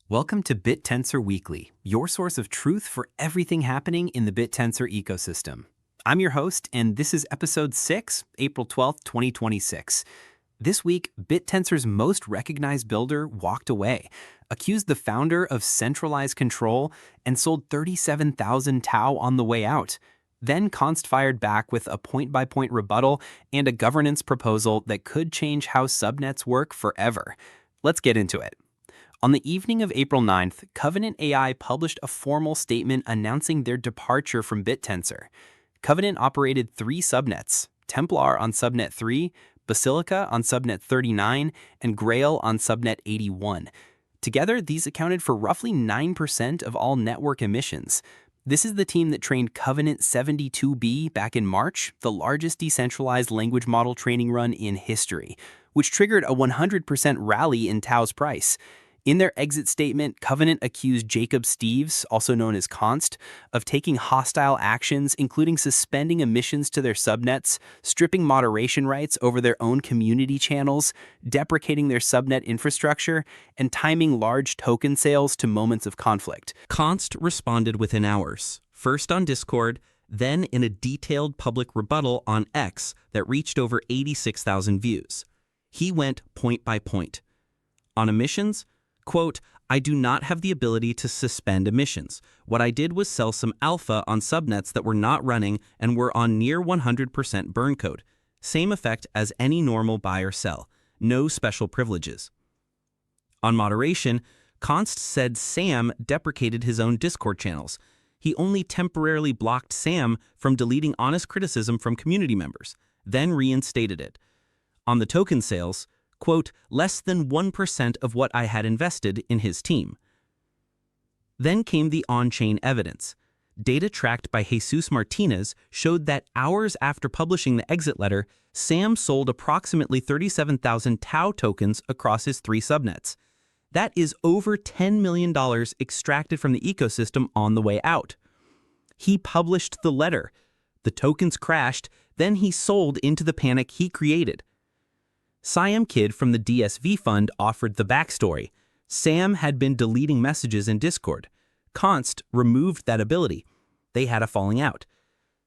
Welcome to Bittensor Weekly, your source of truth for everything happening in the Bittensor ecosystem. I'm your host, and this is episode 6, April 12th, 2026. This week, Bittensor's most recognized builder walked away, accused the founder of centralized control, and sold 37,000 Tao on the way out. Then Const fired back with a point-by-point rebuttal and a governance proposal that could change how subnets work forever. Let's get into it. On the evening of April 9th, Covenant AI published a formal statement announcing their departure from Bittensor. Covenant operated 3 subnets: Templar on Subnet 3, Basilica on Subnet 39, and Grail on Subnet 81. Together, these accounted for roughly 9% of all network emissions. This is the team that trained Covenant 72B back in March, the largest decentralized language model training run in history, which triggered a 100% rally in Tao's price. In their exit statement, Covenant accused Jacob Steves, also known as Const, of taking hostile actions, including suspending emissions to their subnets, stripping moderation rights over their own community channels, deprecating their subnet infrastructure, and timing large token sales to moments of conflict. Const responded within hours, first on Discord, then in a detailed public rebuttal on X that reached over 86,000 views. He went point by point. On emissions, quote, "I do not have the ability to suspend emissions. What I did was sell some alpha on subnets that were not running and were on near 100% burn code. Same effect as any normal buy or sell. No special privileges." On moderation, Const said Sam deprecated his own Discord channels. He only temporarily blocked Sam from deleting honest criticism from community members, then reinstated it. On the token sales, quote, "less than 1% of what I had invested in his team." Then came the on-chain evidence. Data tracked by Jesus Martinez showed that hours after publishing the exit letter, Sam sold approximately 37,000 Tao tokens across his 3 subnets. That is over $10 million extracted from the ecosystem on the way out. He published the letter. The tokens crashed, then he sold into the panic he created. Siam Kidd from the DSV Fund offered the backstory. Sam had been deleting messages in Discord. Const removed that ability. They had a falling out.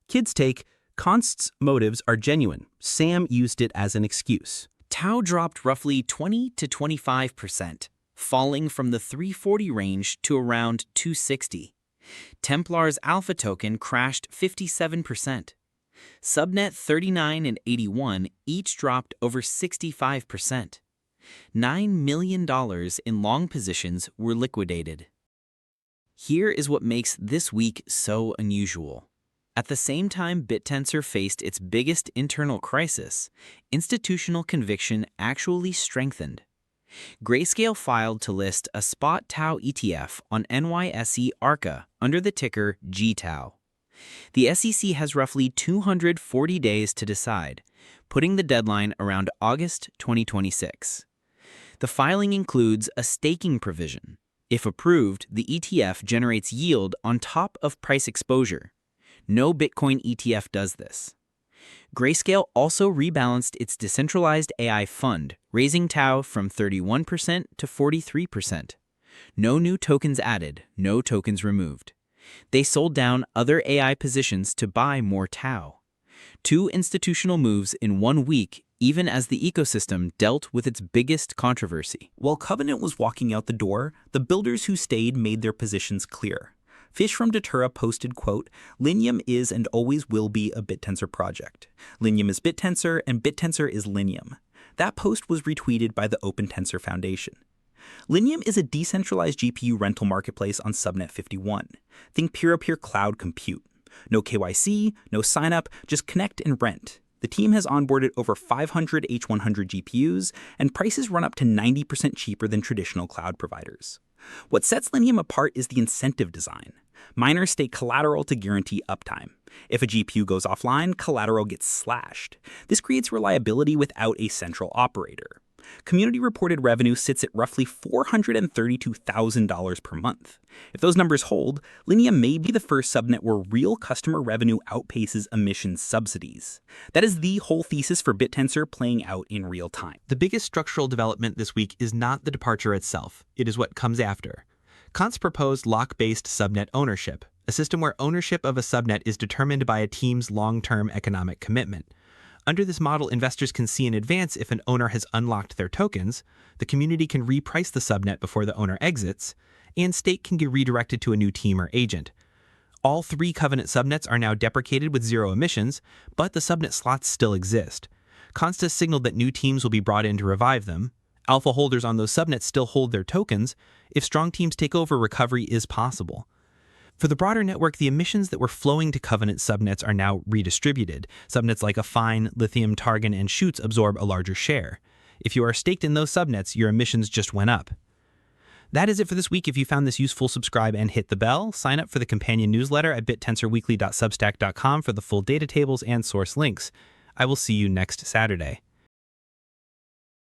Kidd's take, Const's motives are genuine. Sam used it as an excuse. Tao dropped roughly 20 to 25%, falling from the 340 range to around 260. Templar's alpha token crashed 57%. Subnet 39 and 81 each dropped over 65%. $9 million in long positions were liquidated. Here is what makes this week so unusual. At the same time Bittensor faced its biggest internal crisis, institutional conviction actually strengthened. Grayscale filed to list a spot Tao ETF on NYSE Arca under the ticker GTAO. The SEC has roughly 240 days to decide, putting the deadline around August 2026. The filing includes a staking provision. If approved, the ETF generates yield on top of price exposure. No Bitcoin ETF does this. Grayscale also rebalanced its Decentralized AI fund, raising Tao from 31% to 43%. No new tokens added, no tokens removed. They sold down other AI positions to buy more Tao. 2 institutional moves in 1 week, even as the ecosystem dealt with its biggest controversy. While Covenant was walking out the door, the builders who stayed made their positions clear. Fish from Datura posted, quote, "Lium is and always will be a Bittensor project. Lium is Bittensor and Bittensor is Lium." That post was retweeted by the Open Tensor Foundation. Lium is a decentralized GPU rental marketplace on Subnet 51. Think peer-to-peer cloud compute. No KYC, no sign-up, just connect and rent. The team has onboarded over 500 H100 GPUs, and prices run up to 90% cheaper than traditional cloud providers. What sets Lium apart is the incentive design. Miners stake collateral to guarantee uptime. If a GPU goes offline, collateral gets slashed. This creates reliability without a central operator. Community-reported revenue sits at roughly $432,000 per month. If those numbers hold, Lium may be the first subnet where real customer revenue outpaces emissions subsidies. That is the whole thesis for Bittensor playing out in real time. The biggest structural development this week is not the departure itself, it is what comes after. Const proposed lock-based subnet ownership, a system where ownership of a subnet is determined by a team's long-term economic commitment. Under this model, investors can see in advance if an owner has unlocked their tokens, the community can reprice the subnet before the owner exits, and stake can get redirected to a new team or agent. All 3 Covenant subnets are now deprecated with 0 emissions, but the subnet slots still exist. Const has signaled that new teams will be brought in to revive them. Alpha holders on those subnets still hold their tokens. If strong teams take over, recovery is possible. For the broader network, the emissions that were flowing to Covenant subnets are now redistributed. Subnets like Affine, Lithium, Targon, and Shoots absorb a larger share. If you are staked in those subnets, your emissions just went up. That is it for this week. If you found this useful, subscribe and hit the bell. Sign up for the companion newsletter at bittensorweekly.substack.com for the full data tables and source links. I will see you next Saturday.